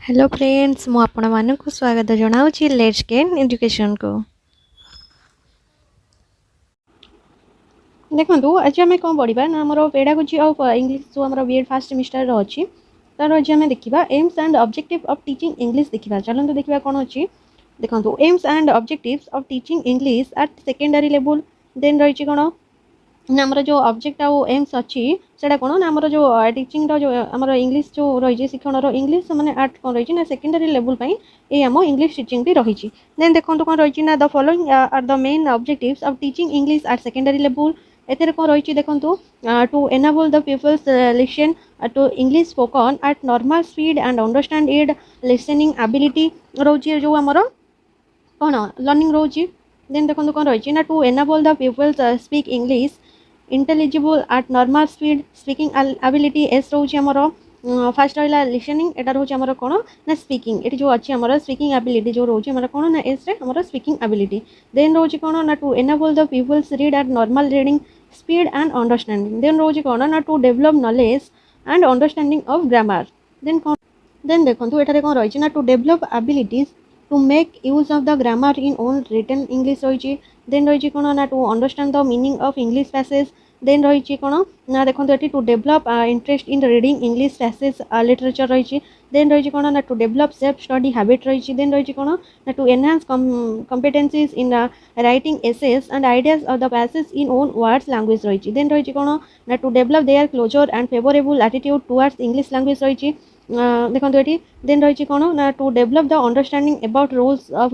Hello friends मु आपण मानक स्वागत जनाऊँगी लेट्स गेन एजुकेशन को। देखो आज आम कौन पढ़ा ना आम पेडागोजी ऑफ इंग्लिश जो आम B.ed फर्स्ट सेमिस्टर अच्छी तार आज आम देखा aims and objective of teaching English देखा। चलते देखा कौन अच्छी देखो aims and objectives of teaching English at secondary level. Then रही कौन ना आमर जो ऑब्जेक्ट आउ एम्स अच्छी से कौन ना आमर जो टीचिंग जो आमर इंग्लिश जो रही शिक्षण इंग्लिश मैंने आर्ट कौन रही ना सेकेंडरी लेवल ये आम इंग्लिश टीचिंग रही। देन देखो कौन रही ना the following are the main objectives of teaching English at secondary level. एथे कौन रही देखो to enable the peoples listen to English spoken at normal speed and understand it listening ability रोचे जो आमर कौन लर्निंग रोचे। देन देखो कौन रही ना to enable the peoples speak English intelligible at normal speed speaking ability एस रोचे आमर फास्ट रहा लिसनिंग एटा रोचे आमर कौन ना स्पीकिंग ये जो अच्छी आमर स्पीकिंग एबिलिटी जो रोचे आमर कौन ना एस रे आमर स्पीकिंग एबिलिटी। देन रोचे कौन ना to enable the peoples read at normal reading speed and understanding. Then रोचे कौन ना to develop knowledge and understanding of grammar. Then देखो एठारे कौन रही ना to develop abilities to make use of the grammar in own written English रही। Then रही कौन ना to understand the meaning of English passage. Then रही कौन ना देखो ये to develop interest in reading English passage literature रही। देन रही कौन ना to develop self study habit रही। देन रही कौन ना to enhance competencies in writing essays and ideas of the passage in own words language रही। देन रही कौन ना to develop their closer and favourable attitude towards English language रही। देखो ये देन रही कौन ना to develop the understanding about rules of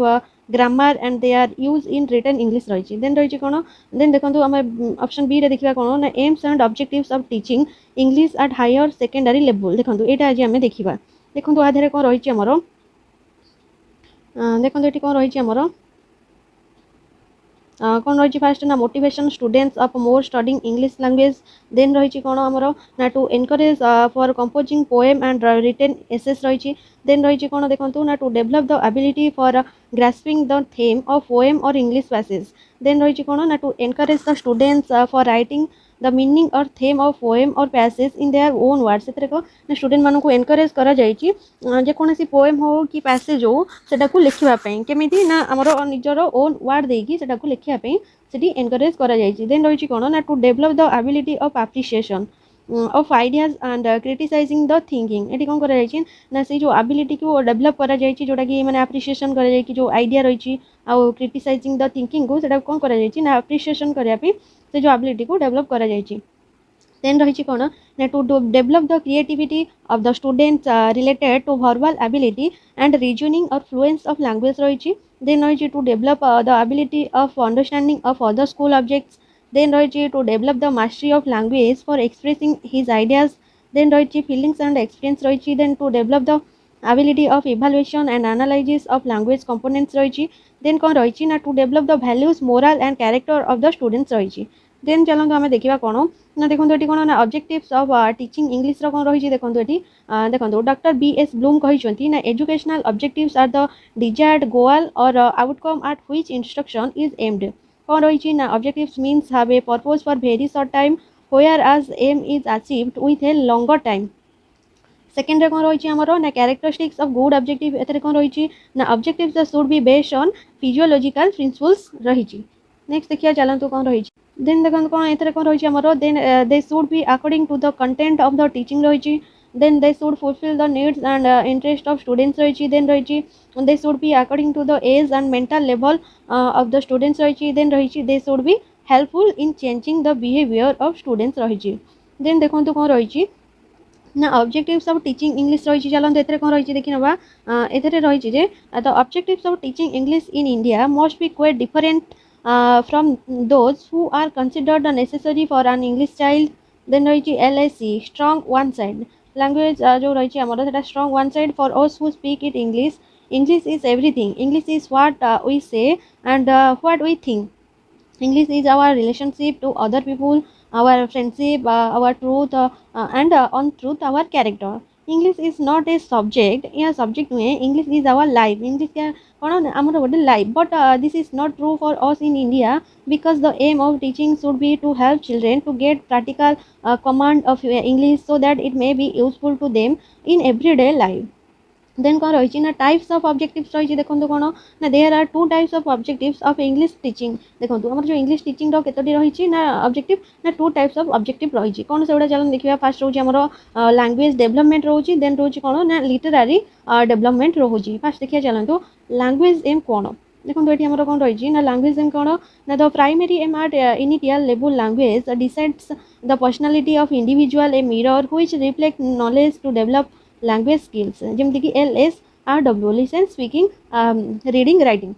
grammar and their use in written English रही। देन रही कौन देन देखो आम ऑप्शन बी रे देखा कौन ना aims and objectives of teaching English at higher secondary level. देखो यहाँ आज आम देखा देखो आधार कौन रही आमर देखो ये कौन रही आमर कौन रही फास्ट ना motivation students of more studying English language. Then रही कौन आमर ना to encourage for composing poem and written essays रही। देन रही कौन देखो ना to develop the ability for grasping the theme of poem और इंग्लिश पैसेज। देन रही कौन ना to encourage the students for writing the meaning और थीम ऑफ पोएम और passage in their own words. से ना स्टूडेंट मानक एनकरेज करा जेकोसी पोएम हो कि पैसेज हो सेटा लिखापी केमी ना आमर निजर ओन वर्ड देकी लिखापी से एनकरेज करा। देन रही कौन ना to develop the ability of appreciation of ideas and criticising the thinking. ये कौन कर ना से जो एबिलिटी को डेवलप करा जोटा कि मैंने एप्रिसिएशन कर जो आइडिया रही आउ क्रिटिसाइजिंग द थिंकिंग को सेटा कौन कर एप्रिसिएशन करने से जो एबिलिटी को डेवलप करा। देन रही कौन ना to develop the creativity of the students related to verbal ability and reasoning और फ्लुएंस ऑफ लैंग्वेज रही। देन रही to develop the ability of understanding of other school objects. Then रही to develop the mastery of language for expressing his ideas. Then रही feelings and experience रही। Then to develop the ability of evaluation and analysis of language components रही। Then कौन रही ना to develop the values moral and character of the students रही। Then चलते आम देखा कौन ना देखो ये कौन ना ऑब्जेक्टिव्स ऑफ टीचिंग इंग्लिश कौन रही देखो ये देखो डॉक्टर B.S. ब्लूम कहते ना educational objectives are the desired goal और outcome at which instruction is aimed. कौन रही ना objectives means have a purpose for very short time whereas aim is achieved with a longer time. Second कौन रही आमर ना characteristics of good objective एथे कौन रही ना objectives should be based on physiological principles रही। नेक्स्ट देखिए चलतु कौन रही। देन देखो कौन एथे कौन रही आमर then they should be according to the content of the teaching रही। Then they should fulfil the needs and interest of students रही। देन रही they should be according to the age and mental level of the students रही। Then रही they should be helpful in changing the behaviour of students रही। Then देखो कौन रही ना objectives of teaching English रही। चलते एथे कौन रही देखी ना एथे रही the objectives of teaching English in India must be quite different from those who are considered necessary for an English child. Then रही LAC strong one side language जो रही आमर से strong one side for us who speak it English. English is everything. English is what we say and what we think. English is our relationship to other people, our friendship, our truth and on truth our character. English is not a subject या subject नुहे English is our life. English क्या कौन आमर गोटे life but this is not true for us in India because the aim of teaching should be to help children to get practical command of English so that it may be useful to them in everyday life. Then कौन रही ना types of objectives रही देखो कौन ना there are two types of objectives of English teaching देखो आम जो इंग्लिश टीचिंग केतोटी रही ना ऑब्जेक्टिव ना टू टाइप्स ऑफ ऑब्जेक्टिव रही कौन से चलो देखा फास्ट रोज आम लैंग्वेज डेवलपमेंट रोचे देन रोज कौन ना लिटरारी डेवलपमेंट रोचे फास्ट देखिए चलते लैंग्वेज एम कौन देखो ये आम कौन रही ना लैंग्वेज एम कौन ना the primary aim at initial level language decides the personality of individual a mirror which reflect knowledge to develop language skills जमती कि LSRW listen speaking reading writing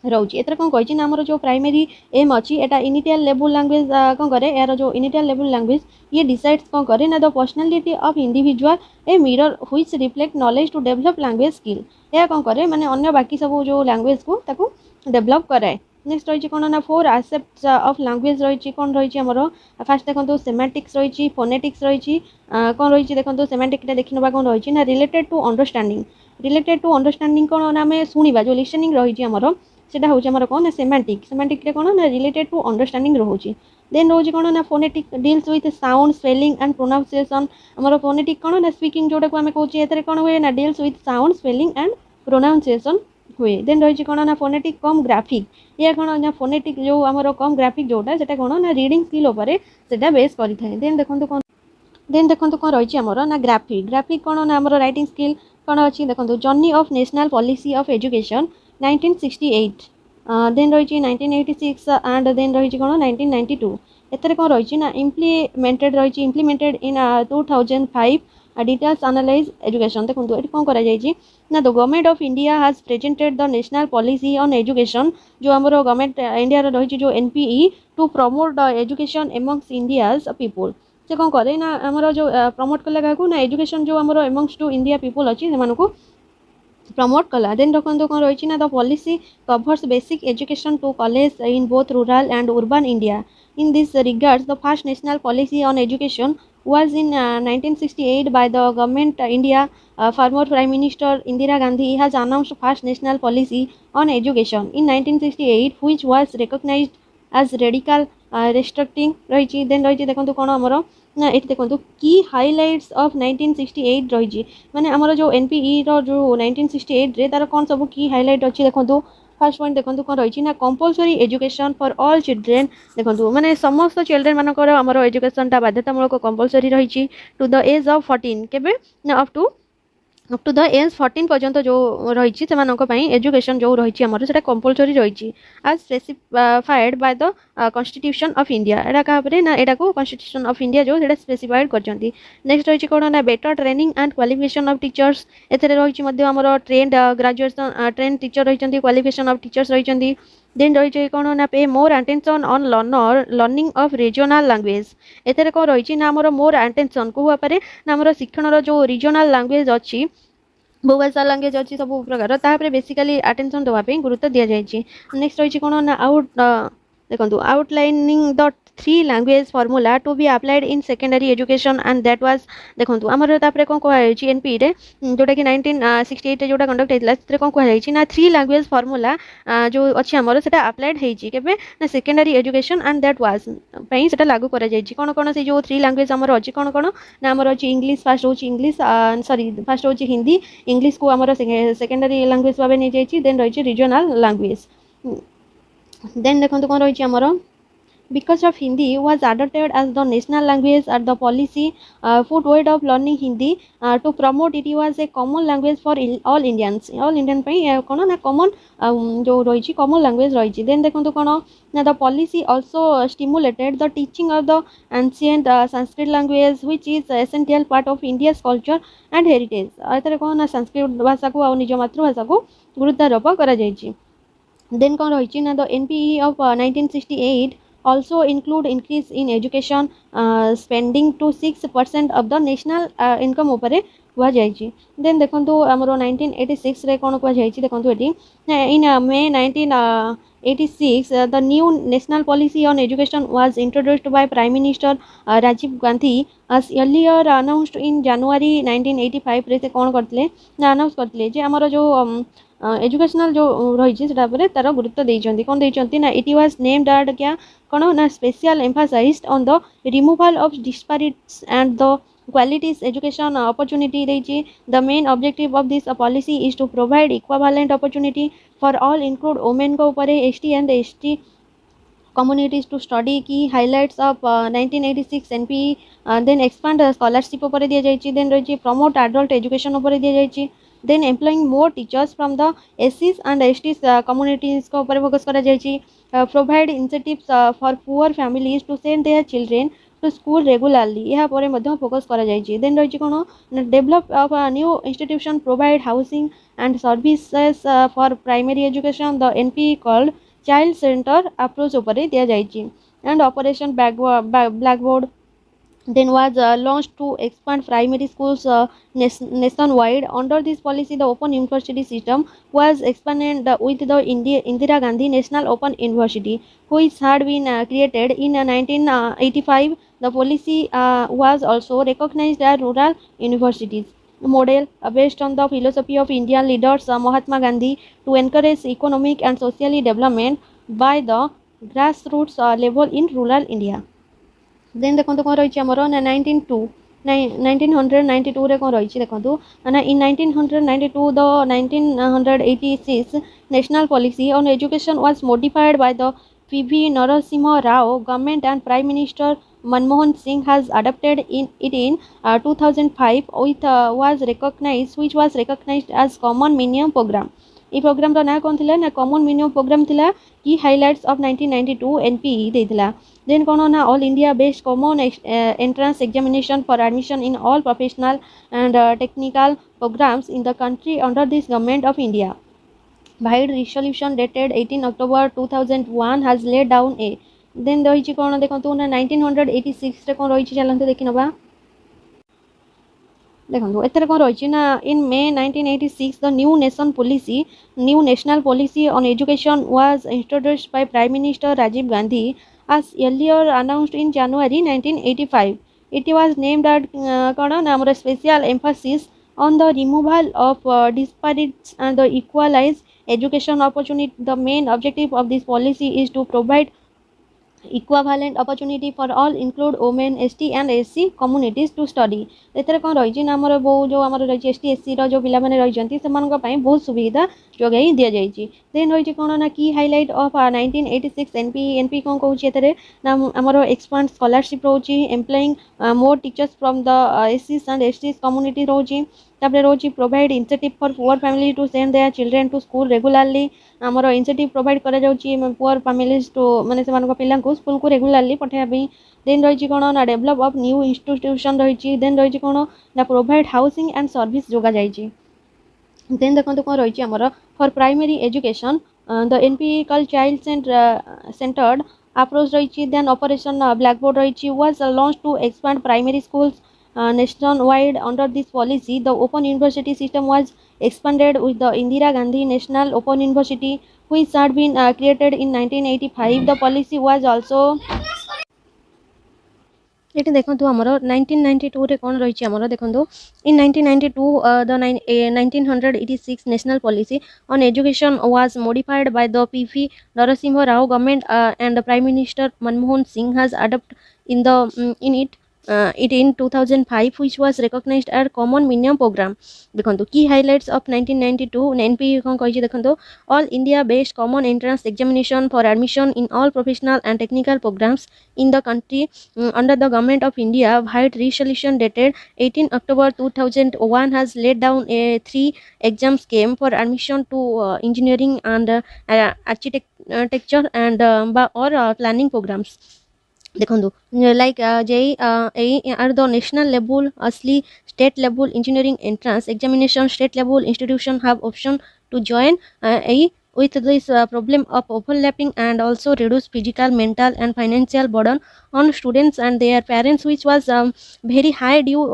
रोचे एथर कौन कही ना आमर जो प्राइमरी एम अच्छी एटा इनिशियल लेवल लैंग्वेज कौन करे यार जो इनिशियल लेवल लैंग्वेज ये डिसाइड्स कौन करे ना the personality of individual a mirror which reflect knowledge to develop language skill यह कौन करे माने अन्य बाकी सब जो लैंग्वेज को ताको डेवलप कराए नेक्स्ट रही कौन ना फोर आस्पेक्ट्स ऑफ लैंग्वेज रही कौन रही आमर फास्ट देखो सेमांटिक्स रही फोनेटिक्स रही कौन रही देखो सेमांटिक देखी ना कौन रही ना रिलेटेड टू अंडरस्टैंडिंग कौन ना आम शुणा जो लिसनिंग रही आमर सेटा हूँ आमर कौन ना सेमांटिक कौन ना रिलेटेड टू अंडरस्टैंडिंग रोचे देन रोज कौन ना phonetic deals with sound spelling and pronunciation आमर फोनेटिक कौन ना स्पीकिंग जोटा को आम कहे कौन हुए ना deals with sound spelling and pronunciation हुए देन रही कौन ना फोनेटिक कम ग्राफिक या कौन ना फोनेटिक जो आमर कम ग्राफिक जोटा से कौन ना रीडिंग स्किल उपर से बेस करें देन देखो कौन रही आमर ना ग्राफिक कौन ना आमर राइटिंग स्किल कौन अच्छी देखो journey of national policy of education 1968 then रही 1986 एंड देन रही कौन 1992 एथर कौन रही ना implemented in 2005 details analyse education देखो ये कौन करा ना the government of India has presented the national policy on education जो आमर गवर्नमेंट इंडिया रही जो NPE to promote the education amongst India's people से कौन करे ना आमर जो प्रमोट कला क्या ना एजुकेशन जो आमर एमंग्स टू इंडिया पीपल अच्छी से प्रमोट कला देन रखते कौन रही ना the policy covers basic education to college in both rural and urban India in this regards the first national policy on education was in 1968 by the government India. Former Prime Minister Indira Gandhi has announced first national policy on education in 1968 which was recognized as radical restricting रही then रही देखो कौन आमर ना ये देखो की highlights of 1968 रही माने आमर जो NPE जो 1968 रे तार कौन सब की हाइलाइट अच्छी देखो फर्स्ट पॉइंट देखो कौन रही ना compulsory education for all children देखो माने समस्त चिल्ड्रेन मानकर आमर एजुकेशनटा बाध्यतामूलक कंपलसरी रही टू द एज ऑफ 14 केबे ना अप टू द एज 14 पर्यंत जो रही एजुकेशन जो रही आमर से कंपलसरी रही आज specified by the constitution of India एटा कहापर ना एटा को कॉन्स्टिट्यूशन ऑफ इंडिया जो सेटा स्पेसिफाइड करछंती नेक्स्ट रही कौन ना better training and qualification of teachers एथरे रही आमर ट्रेंड ग्रेजुएशन ट्रेंड टीचर रही क्वालिफिकेशन ऑफ टीचर्स रही देन रही कौन ना pay more attention on learning of regional language एथरे कौन रही ना आमर मोर अटेंशन को हुआपरे ना आमर शिक्षण जो रीजनल लैंग्वेज अच्छी बहुभाषा लैंग्वेज अच्छी सब प्रकार तापर बेसिकली अटेंशन देवाई गुरुत्व दि जाए नेक्स्ट रही कौन ना देखो outlining the three language formula to be applied in secondary education and that was देखो आमर तापर कौन कहुई NPE रे जोटा कि 1968 जोटा कंडक्ट होता कौन कहुई ना थ्री लैंग्वेज फॉर्मूला जो अच्छी आमर से अप्लाइड होबे ना secondary education and that was से लागू करा कौन कौन से जो थ्री लैंग्वेज आमर अच्छी कौन कौन ना आमर अच्छी इंग्लिश फास्ट हो इंग्लिश सॉरी फास्ट हो हिंदी इंग्लिश को आमर सेकेंडरी लैंग्वेज भाव नहीं जाइए देन रही रीजनल लैंग्वेज देन देखो कौन रही आमर because of Hindi was adopted as the national language at the policy forward of learning Hindi to promote it was a common language for all Indians पे कौन ना common जो रही common language रही then देखो कौन ना the policy also stimulated the teaching of the ancient Sanskrit language which is essential part of India's culture and heritage एतरे कौन ना संस्कृत भाषा को और निज मातृभाषा को गुरुत्वारोप करा जायछि then कौन रही ना the NPE of 1968 also include increase in education spending to 6% of the national income उपरे हुआ जाइए देन देखो आमर 1986 रे कौन कह जाइए देखो ये इन May 1986 the new national policy on education was introduced by Prime Minister Rajiv Gandhi as earlier announced in January 1985 रे कौन करते ना अनाउंस करते जे आमर जो एजुकेशनल जो रही तार गुरुत्व देइचंती कौन देइचंती ना इट वाज नेम्ड एट क्या कौन ना special emphasized on the removal of disparities and the qualities education opportunity ଦେଇଛି the main objective of this policy is to provide equivalent opportunity for all include women को ऊपर ST and ST communities to study key highlights of 1986 NPE then expand scholarship ऊपर दिया जायछि then रही promote adult education ऊपर दिया जायछि then employing more teachers from the SCs and STs communities को ऊपर focus करा जायछि provide incentives for poor families to send their children to school regularly यह पर मध्य focus करा जायछि then रही कोन develop of a new institution provide housing and services for primary education the NPE called child center approach upare diya jaichi and operation blackboard then was launched to expand primary schools nationwide. Under this policy the open university system was expanded with the Indira Gandhi National Open University which had been created in 1985. The policy was also recognized as rural universities model based on the philosophy of Indian leaders Mahatma Gandhi to encourage economic and socially development by the grassroots level in rural India. Then देखो कौन रही आमर 1992 रे कौन रही देखो in 1992 the 1986 national policy on education was modified by the P.V. Narasimha Rao government and Prime Minister Manmohan Singh has adopted in 2005 which was recognized as common minimum program. ई programme रो ना कोन थिला ना कॉमन मिनिमम प्रोग्राम थिला की highlights of 1992 NPE देथिला then कोन ना all India based common entrance examination for admission in all professional and technical programmes in the country under this government of India wide resolution dated 18 October 2001 has laid down a then रही कोन देखंतु ना 1986 रे कोन रही चलंतु देखि नबा देखो एथरे कौन रही ना in May 1986 the new national policy on education was introduced by prime minister Rajiv Gandhi as earlier announced in January 1985. It was named at a special emphasis on the removal of disparities and the equalized education opportunity. The main objective of this policy is to provide equivalent opportunity for all include women ST and SC communities to study. एथरे कोन रही ना हमर बहु जो हमर रही ST SC रो जो पिला माने रही जंती समान को पई बहुत सुविधा जोगाई दिया जाई देन रही कोन ना की हाइलाइट ऑफ 1986 NP कोन कहूची एथरे ना हमर एक्सपांड स्कॉलरशिप रोची employing more teachers from the SCs and STs community रोची तापरे रोची provide incentive for poor family to send their children to school regularly हमर इंसेंटिव प्रोवाइड करा जाउची पुअर फैमिलीज टू माने से मान पिला को स्कूल को रेगुलरली पठाया पई देन रही कोन ना डेवलप ऑफ न्यू इंस्टीट्यूशन रही देन रही कोन ना प्रोवाइड हाउसिंग एंड सर्विस जोगा जाइची देन देखंतु कोन रही हमर for primary education the NP call child centred approach रही देन ऑपरेशन ब्लैकबोर्ड रही was launch to expand primary schools nationwide. Under this policy the open university system was expanded with the Indira Gandhi National Open University which had been created in 1985. The policy was also ये देखो आमर 1992 रे कौन रही आमर देखो in 1992 the 1986 national policy on education was modified by the PV Narasimha Rao government and prime minister Manmohan Singh has adopt in it in 2005 which was recognized as common minimum program. देखो की हाइलाइट्स ऑफ 1992 एनपी कौन कही देखो all India based common entrance examination for admission in all professional and technical programmes in the country under the government of India wide resolution dated 18 October 2001 has laid down a 3 exam scheme for admission to engineering and architecture and or planning programs. देखो like JEE are the national level असली state level engineering entrance examination state level institution have option to join with this problem of overlapping and also reduce physical, mental and financial burden on students and their parents which was very high due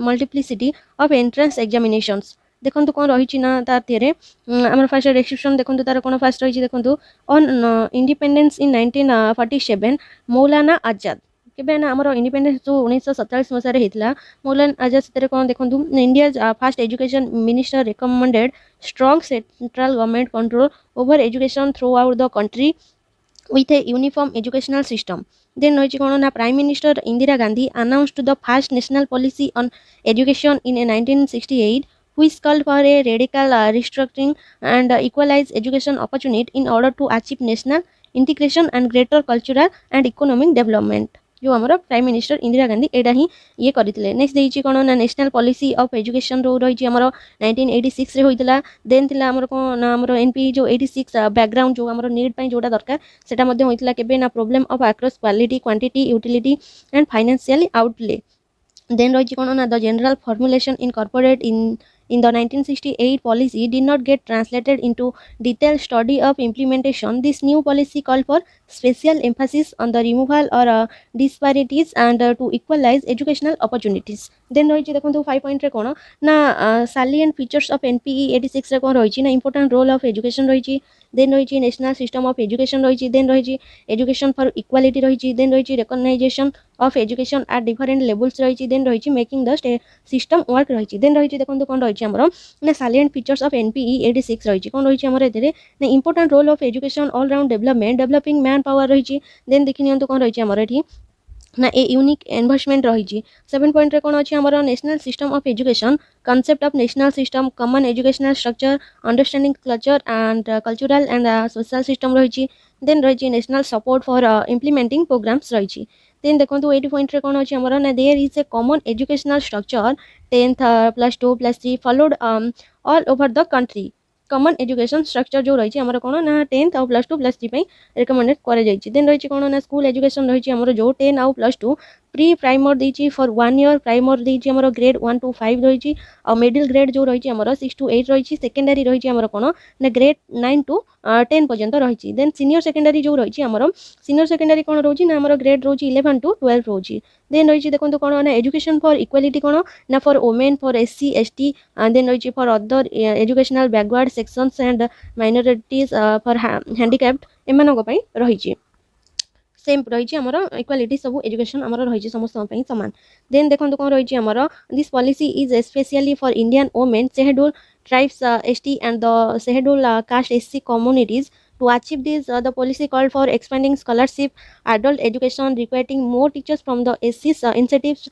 multiplicity of entrance examinations. देखो कौन रही ना तार there आम fast restriction देखो तार कौन fast रही देखो on independence in 1947 Maulana Azad केबे ना आमर इंडिपेंडेंस जो 1947 मसीह होता मौलाना आजाद से कौन देखो India fast education minister recommended strong central government control over education through out the country with a uniform educational system. Then ରହିଛି କ'ଣ ନା Prime minister Indira Gandhi announced the first national policy on education in 1968 which called for a radical restructuring and equalize education opportunity in order to achieve national integration and greater cultural and economic development. जो आमर prime minister Indira Gandhi एटा ही ये करथिले. Next देइछि कोन ना national policy of education रो रहिछि आमर 1986 रे होइतला. Then थिला आमर कोन ना आमर एनपी जो 86 बैकग्राउंड जो आमर नीड पई जोटा दरकार सेटा मध्ये होइतला केबे ना problem of across quality quantity utility and financial outlay. Then रहिछि कोन ना the general formulation incorporate in the 1968 policy did not get translated into detailed study of implementation. This new policy called for special emphasis on the removal or disparities and to equalize educational opportunities. Then रहिछि देखंतु 5 point रे कोन ना salient features of NPE 86 रे कोन रहिछि ना important role of education रहिछि. Then रहिछि national system of education रहिछि. Then रहिछि education for equality रहिछि. Then रहिछि recognition of education at different levels रहिछि. Then रहिछि making the system work रहिछि. Then रहिछि देखंतु कोन रहिछि हमरो ना salient features of NPE 86 रहिछि. कोन रहिछि हमर एतरे ना important role of education all round development developing man power रहिछि. Then देखिनियंतु कोन रहिछि हमर एठी ना ए यूनिक इन्वेस्टमेंट रही. 7 पॉइंट रे कोन अछि हमर national system of education concept of national system common educational structure understanding culture and cultural and social system रही. Then रही national support for implementing programs रही. Then देखंतु 80 पॉइंट रे कोन अछि हमर ना there is a common educational structure 10th plus 2 plus 3 followed all over the country. Common education structure जो रही हमर कोन ना 10th और प्लस 2 प्लस 3 पई रिकमेंडेड करे जाइछि. देन रही कोन ना स्कूल एजुकेशन रही हमर जो 10 और प्लस 2 प्री प्राइमर देछि फॉर 1 ईयर प्राइमर देछि हमर ग्रेड 1 to 5 रही और मिडिल ग्रेड जो रही हमर 6 to 8 रही. सेकेंडरी रही हमर कोन ना ग्रेड 9 to 10 पर्यंत रही. देन सीनियर सेकेंडरी जो रही हमर सीनियर सेकेंडरी कोन रही ना हमर ग्रेड रही 11 to 12 रही. देन रही देखंतु कोन ना एजुकेशन फॉर इक्वालिटी कोन ना for women for SC ST then रही for other educational backward sections and minorities for handicapped एमानक पई रही. सेम रही हमर इक्वालिटी सब एजुकेशन हमर रही समस्त पई समान. देन देखंतु कोन रही हमर this policy is specially for Indian women schedule tribes ST and the schedule caste SC communities. To achieve this, the policy called for expanding scholarship, adult education, requiring more teachers from the SC's incentives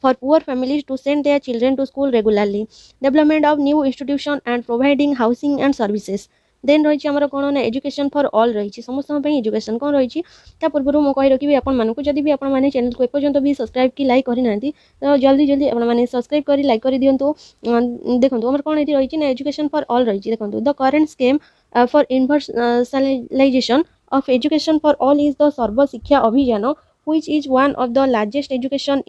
for poor families to send their children to school regularly, development of new institution and providing housing and services. Then रही हमर कोन ना education for all रही समस्त पई education कोन रही ता पूर्व मु कहि रखिबी आपण मानकु जदी भी आपण माने चैनल को एपर्यंत भी सब्सक्राइब की लाइक करि नांती तो जल्दी जल्दी आपण माने सब्सक्राइब करी लाइक करि दियंतु. देखंतु हमर कोन एति रही ना एजुकेशन फॉर ऑल रही. देखंतु the current scheme for universalization of education for all is the Sarva Shiksha Abhiyana, which is one of the largest education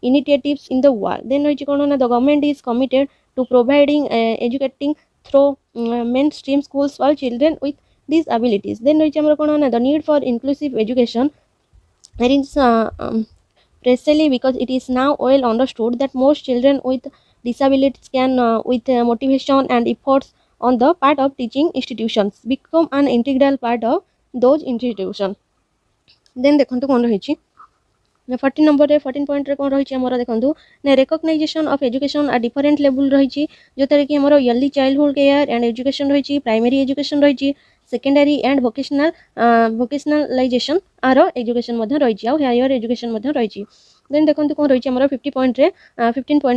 initiatives in the world. Then the government is committed to providing educating through mainstream schools for children with disabilities. Then the need for inclusive education is precisely because it is now well understood that most children with disabilities can with motivation and efforts on the part of teaching institutions become an integral part of those institutions. Then देखंतु कोन रही 14 number रे 14 point रे कोन रही हमर देखंतु ना recognisation of education at different level रही जोतरे कि हमर early childhood care and education रही प्राइमरी एजुकेशन रही सेकेंडरी एंड वोकेशनलाइजेशन आर एजुकेशन मध्ये रही आ हायर एजुकेशन मध्ये रही. देन देखंतु कोन रही हमर 15 पॉइंट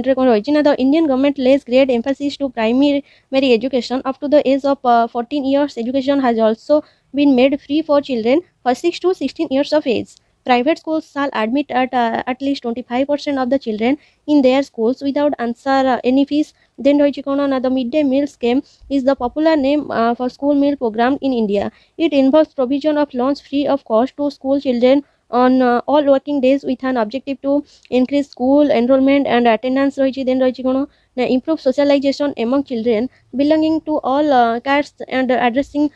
रे कोन रही ना the Indian government lays great emphasis to primary education up to the age of 14 years. Education has also been made free for children for 6 to 16 years of age. Private schools shall admit at least 25% of the children in their schools without answer any fees. Then the midday meal scheme is the popular name for school meal program in India. It involves provision of lunch free of cost to school children on all working days with an objective to increase school enrollment and attendance. Then improve socialization among children belonging to all castes and addressing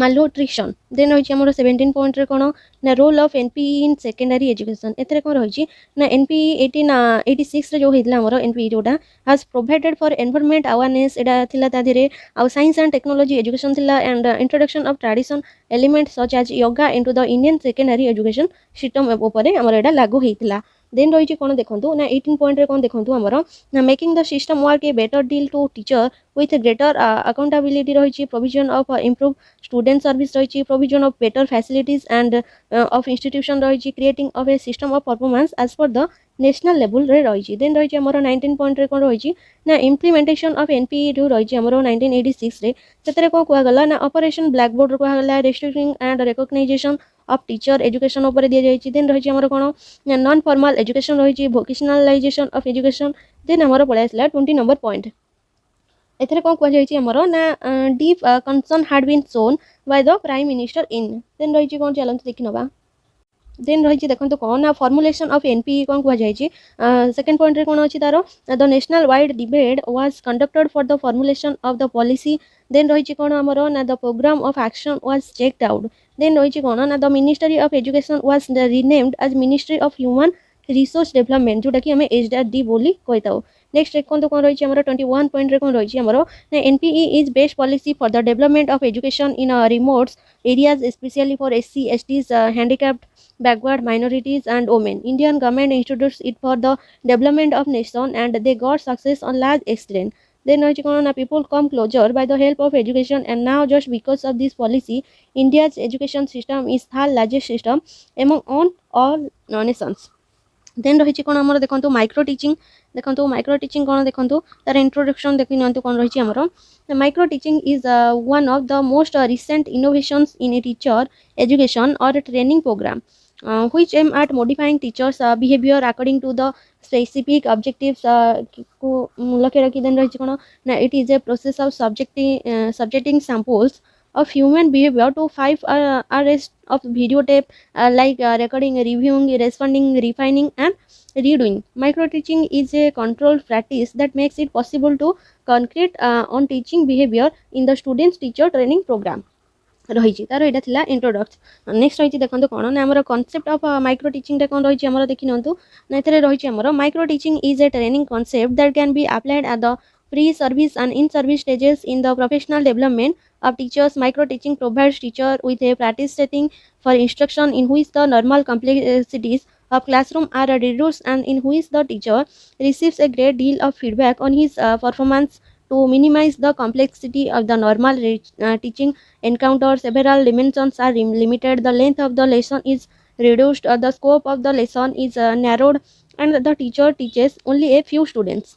malnutrition. Then रही हमर 17 point रे कोन ना role of NPE in secondary education एतरे कोन रही ना NPE 1886 रे जो हितला हमर एनपीई जोटा has provided for environment awareness एडा थिला ता धीरे आ साइंस एंड टेक्नोलॉजी एजुकेशन थिला and introduction of tradition element such as yoga into the Indian secondary education system ऊपर हमर एडा लागू हेतिला. देन रही कौन देखो ना 18 पॉइंट रे कौन देखो आमर ना making the system work a better deal to teacher with greater accountability रही provision of improve student service रही provision of better facilities and of institution रही creating of a system of performance as per the national level रे रही then रही आमर 19 point रे कौन रही ना इम्प्लीमेंटेशन ऑफ एनपीई जो रही आमर 1986 रे से कौन कहगला ना ऑपरेशन ब्लैकबोर्ड कहगला restricting and recognization of teacher education ऊपर दि जाइए देन रही आमर कौन नॉन फॉर्मल एजुकेशन रही वोकेशनलाइजेशन ऑफ एजुकेशन देन आमर पळै आसला 20 नंबर पॉइंट एथरे कौन कह आमर ना deep concern had been shown by the prime minister in then रही कौन चलते देखि नबा देन रही देखो कौन ना फॉर्मुलेशन ऑफ एनपीई कौन कह सेकेंड पॉइंट रे कौन अच्छी तार the national wide debate was conducted for the formulation of the policy then रही कौन आमर ना the programme of action was checked out then रही कौन ना the ministry of education was renamed as ministry of human resource development जोटा कि आम एचआरडी बोली कहीता नेक्स्ट देखो कौन रही 21 पॉइंट रे कौन रही आमर NPE is best policy for the development of education in remote areas specially for SC STs handicapped backward minorities and women. Indian government introduced it for the development of nation and they got success on large extent. Then people come closer by the help of education and now just because of this policy, India's education system is the largest system among all nations. Then रही कौन आमर देखो micro teaching देखो micro teaching कौन देखो तार introduction देखी नि कौन रही आमर micro teaching is one of the most recent innovations in a teacher education और training programme which aim at modifying teachers behavior according to the specific objectives को लक्ष्य रखी देन रही कौन ना it is a process of subjecting samples of human behavior to 5 hours of videotape like recording, reviewing, responding, refining and redoing. Micro teaching is a controlled practice that makes it possible to concrete on teaching behavior in the students teacher training program. रही तार यहाँ introduction next रही देखो कौन ना आमर concept of micro teaching कौन रही आमर देखि नियंतु ना एथरे रही आमर micro teaching is A training concept that can be applied at the pre service and in service stages in the professional development of teachers. Micro teaching provides teacher with a practice setting for instruction in which the normal complexities of classroom are reduced and in which the teacher receives a great deal of feedback on his performance. To minimize the complexity of the normal teaching encounter, several dimensions are limited. The length of the lesson is reduced, the scope of the lesson is narrowed, and the teacher teaches only a few students.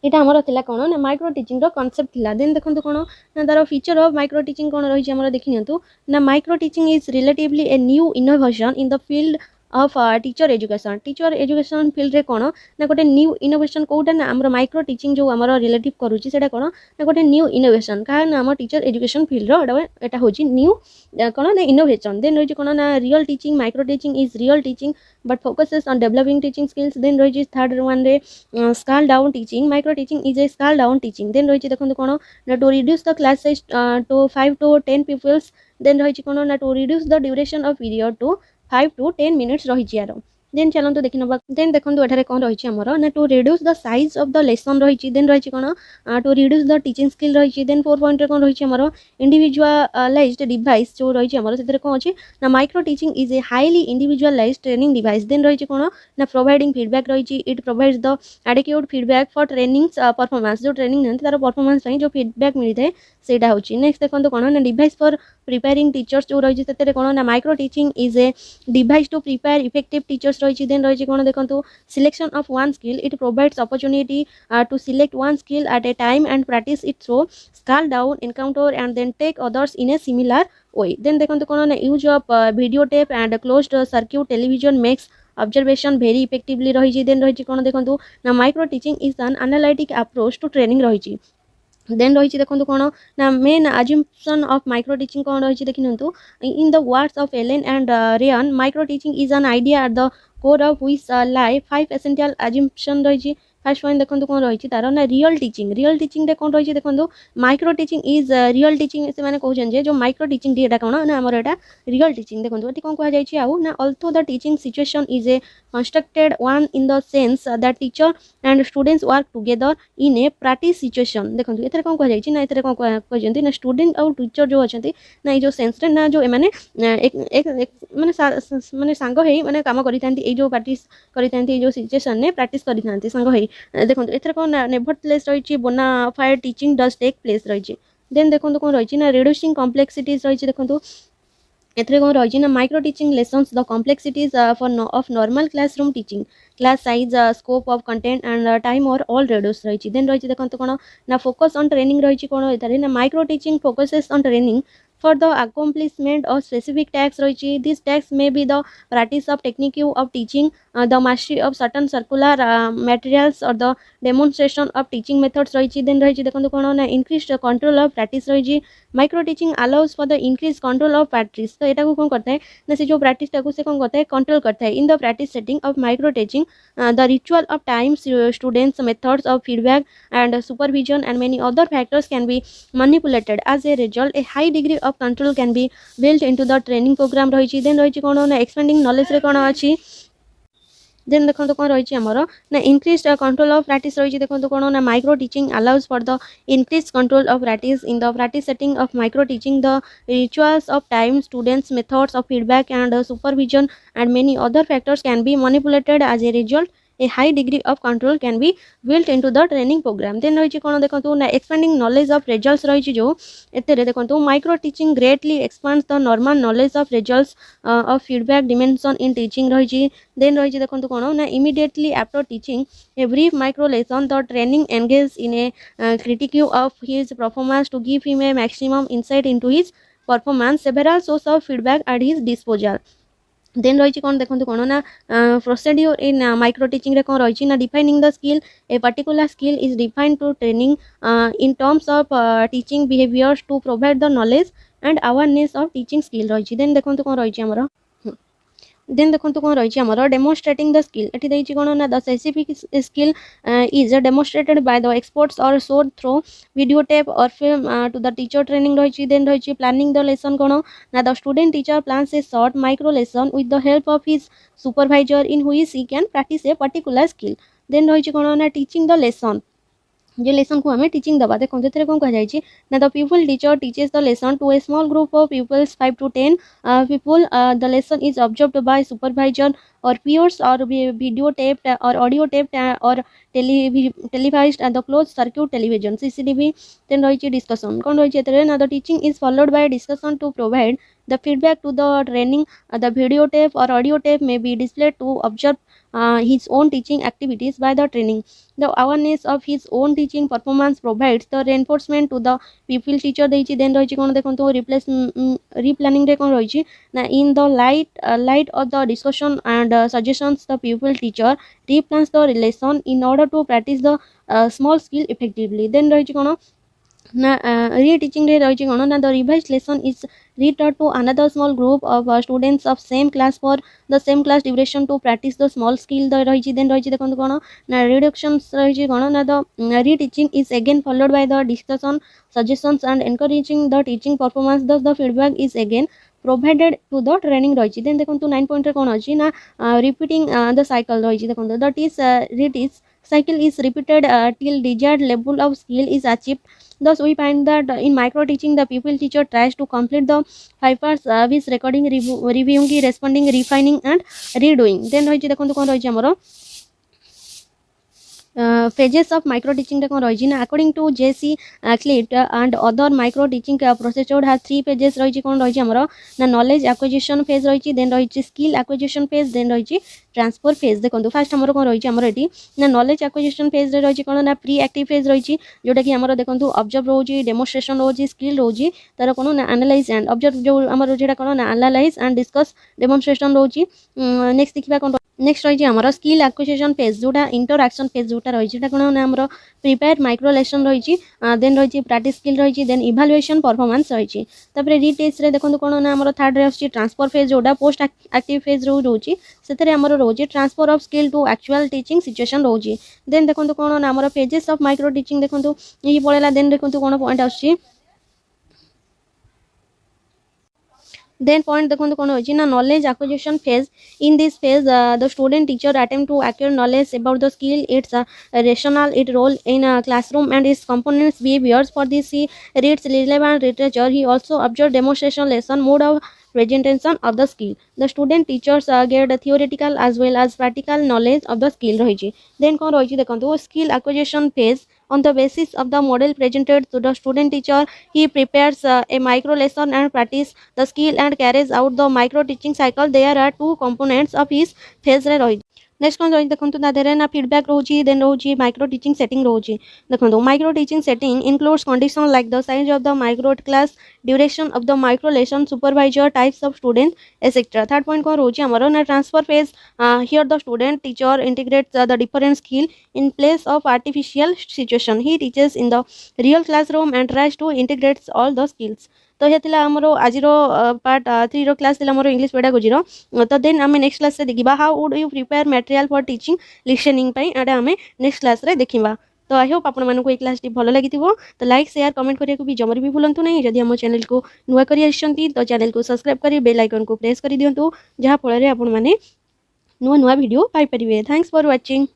यहाँ आमर थिला कौन ना micro teaching concept थिला then देखो कौन ना तार फीचर ऑफ माइक्रो टीचिंग कौन रही आमर देखि नियंतु ना micro teaching is relatively a new innovation in the field of teacher education field रे कौन ना गोटे न्यू इनोवेशन कौटा ना आमर माइक्रो टीचिंग जो आमर रिलेटिव करूची सेटा कौन ना गोटे न्यू इनोवेशन कहा ना आम टीचर एजुकेशन फील्ड एटा होची न्यू कौन ना इनोवेशन देन रही कौन ना real teaching micro teaching is real teaching but focuses on developing teaching skills. Then रही थर्ड वन रे scale down teaching. Micro teaching is a scale down teaching. Then रही देखो कौन ना to reduce the class size to 5 to 10 pupils. Then रही कौन ना to reduce the duration of period to 5 to 10 minutes रही यार देन चलते देखी ना देन देखो एठारे कौन रही आमर ना to reduce the size of the lesson रही देन रही कौन to reduce the teaching skill रही देन 4 पॉइंट रे कौन रही आमर इंडिविजुअलाइज्ड डिवाइस जो रही आमर से कौन अच्छे ना micro teaching is a highly individualised training device then रही कौन ना प्रोवाइडिंग फीडबैक रही it provides the adequate feedback for training performance जो ट्रेनिंग नहीं तार परफॉर्मेंस जो फीडबैक मिलता है सेटा होची नेक्स्ट देखो कौन ना डिवाइस फॉर प्रिपेयरिंग टीचर्स जो रही से कौन ना micro teaching is a device to prepare effective teachers रही देन रही कौन देखो selection of one skill it provides opportunity to select one skill at a time and practise it through scale down encounter and then take others in a similar way then देखो कौन ना use of video tape and closed circuit television makes observation very effectively रही then रही कौन देखो ना micro teaching is an analytic approach to training रही then रही देखो कौन ना main assumption of micro teaching कौन रही देखि नियंतु in the words of Allen and Ryan micro teaching is an idea at the core of which lie 5 essential assumption रही फर्स्ट पॉइंट देखो कौन रही तार ना रियल टीचिंग कौन रही देखो micro teaching is real teaching से मैंने कहते जो माइक्रो टीचिंग टी कौन ना आमर यहाँ रियल टीचिंग देखो ये कौन कहुई ना अल्थो the teaching situation is a constructed one in the sense that teacher and students work together in a practice situation देखो एथरे कोन कह जाई ना एथरे कोन कह जंती ना स्टूडेंट और टीचर जो अछंती ना ए जो सेंस रे ना जो एमाने एक एक माने सांग हेई माने काम करितांती ए जो प्रैक्टिस करितांती ए जो सिचुएशन ने प्रैक्टिस करितांती सांग हेई देखो एथरे कोन नेवरथलेस रहिछि bona fide teaching does take place रहिछि देन देखो कोन रहिछि ना रिड्यूसिंग कॉम्प्लेक्सिटीज रहिछि देखो एथरे कोन रहिछि ना micro teaching lessons the complexities of normal classroom teaching class size scope of content and time और ऑल रिड्यूस रहिछि देन रहिछि देखो कोन ना फोकस ऑन ट्रेनिंग रहिछि कोन एथरे ना micro teaching focuses on training for the accomplishment of specific tasks रहिछि these tasks may be the practice of technique of teaching the mastery of certain circular materials or the demonstration of teaching methods रहिछि then रहिछि देखंतु कोन ना increased control of practice रहिछि micro teaching allows for the increased control of practice तो एटा को कोन करता है ना से जो प्रैक्टिस टा को से कोन करता है कंट्रोल करता है in the practice setting of micro teaching the ritual of time students methods of feedback and supervision and many other factors can be manipulated as a result a high degree of control can be built into the training program रहिछि then रहिछि कोन ना expanding knowledge रे कोन अछि then देखो कोन रहिछि हमरो ना increased control of practice रहिछि देखो कोन ना micro teaching allows for the increased control of practice in the practice setting of micro teaching the rituals of time students methods of feedback and supervision and many other factors can be manipulated as a result a high degree of control can be built into the training program then रहिछि कोन देखंतु ना expanding knowledge of results रहिछि जो एतेरे देखंतु micro teaching greatly expands the normal knowledge of results of feedback dimension in teaching रहिछि then रहिछि देखंतु कोन ना immediately after teaching a brief micro lesson the training engage in a critique of his performance to give him a maximum insight into his performance several sources of feedback at his disposal then रहिछि कोन देखंतु कोन ना procedure इन micro teaching रे कोन रहिछि ना defining the skill a particular skill is defined to training in terms of teaching behaviours to provide the knowledge and awareness of teaching skill रहिछि then देखंतु कोन रहिछि हमरो then देखंतु कोन रहिछि हमरो demonstrating the skill एठी दैछि कोन ना the specific skill is demonstrated by the experts or showed through videotape or film to the teacher training रहिछि then रहिछि planning the lesson कोन ना the student teacher plans a short micro lesson with the help of his supervisor in which he can practice a particular skill then रहिछि कोन ना teaching the lesson जो lesson को हमें teaching दबा देखो जेतरे कोन कह जाय छी ना the people teacher teaches the lesson to a small group of peoples 5 to 10 people the lesson is observed by supervisor or peers or video taped or audio taped or televised at the closed circuit television CCTV then रहिछि discussion कोन रहिछि एतरे ना the teaching is followed by discussion to provide the feedback to the training the video tape or audio tape may be displayed to observe his own teaching activities by the training the awareness of his own teaching performance provides the reinforcement to the pupil teacher देछि then रहिछि कोन देखंतु replace replanning रे कोन रहिछि ना in the light of the discussion and suggestions the pupil teacher replans the lesson in order to practice the small skill effectively then रहिछि कोन ना रीटीचिंग रे रहिछि कोन ना the revised lesson is returned to another small group of students of same class for the same class duration to practice the small skill the रहिछि then रहिछि देखंतु कोन ना reductions रहिछि कोन ना the reteaching is again followed by the discussion suggestions and encouraging the teaching performance thus the feedback is again provided to the training रहिछि then देखंतु 9 point रे कोन अछि ना repeating the cycle रहिछि देखंतु that is reteach cycle is repeated till desired level of skill is achieved thus we find that in micro teaching the pupil teacher tries to complete the 5 parts with recording reviewing responding refining and redoing then रहिछि देखंतु कोन रहिछि हमरो phases of micro teaching रे कोन रहिछि ना according to JC Clit and other micro teaching procedure has 3 phases रहिछि कोन रहिछि हमरो ना knowledge acquisition phase रहिछि then रहिछि skill acquisition phase then रहिछि ट्रांसफर फेज देखंतु फास्ट हमरो कोन रहिछि हमरो एटी ना नॉलेज एक्विजिशन फेज रे रहिछि कोन ना प्री एक्टिव फेज रहिछि जोटा कि हमरो देखंतु ऑब्जर्व रहउछि डेमोन्स्ट्रेशन रहउछि स्किल रहउछि तार कोन ना एनालाइज एंड ऑब्जर्व जो हमरो जेटा कोन ना एनालाइज एंड डिस्कस डेमोन्स्ट्रेशन रहउछि नेक्स्ट देखिबा कोन नेक्स्ट रहिछि हमरो स्किल एक्विजिशन फेज जोटा इंटरैक्शन फेज जोटा रहिछि जेटा कोन ना हमरो प्रिपेयर माइक्रो लेसन रहिछि देन रहिछि प्रैक्टिस स्किल रहिछि देन इवैल्यूएशन परफॉर्मेंस रहिछि तापरे रीटेस्ट रे देखंतु कोन ना हमरो थर्ड रे आछि ट्रांसफर फेज जोटा पोस्ट एक्टिव फेज रहउछि सेतरे हमरो रोजी transfer of skill to actual teaching situation रोजी देन देखंतु कोन ना हमरो पेजेस ऑफ माइक्रो टीचिंग देखंतु यही पळेला देन देखंतु कोन पॉइंट आछि then point देखो कौन होची ना knowledge acquisition phase. In this phase the student teacher attempt to acquire knowledge about the skill, its rational, its role in a classroom and its components behaviors. For this he reads relevant literature. He also observes demonstration lesson, mode of presentation of the skill. The student teachers get the theoretical as well as practical knowledge of the skill रही. Then कौन रही देखो skill acquisition phase. On the basis of the model presented to the student teacher, he prepares a micro lesson and practice the skill and carries out the micro teaching cycle. There are two components of his phase रे रही. Next कौन रही देखो ता देरे ना feedback रोची, then रोची माइक्रो टीचिंग सेटिंग रोची. देखो micro teaching setting includes condition like the size of the micro class, duration of the micro lesson, supervisor, types of student etcetera. Third point कौन रोची हमरो ना transfer phase. Here the student teacher integrates the different skill in place of artificial situation. He teaches in the real classroom and tries to integrate all the skills. तो ये थिला हमरो आजिरो part 3 रो class थिला हमरो इंग्लिश पेडागोजी रो. तो then हमें next class रे देखिबा how would you prepare material for teaching listening पई. एडा हमें नेक्स्ट क्लास रे देखिबा. तो आई होप आपण मानको ए क्लास टी भलो लागिथिबो. तो लाइक शेयर कमेंट करिया को भी जमर भी भूलंतु नहीं. जदि हम चैनल को नुवा करी आछंती तो चैनल को सब्सक्राइब करी बेल आइकन को प्रेस करी दियंतु, जहा फळ रे आपण माने नुवा नुवा वीडियो पाई परिबे. Thanks for watching.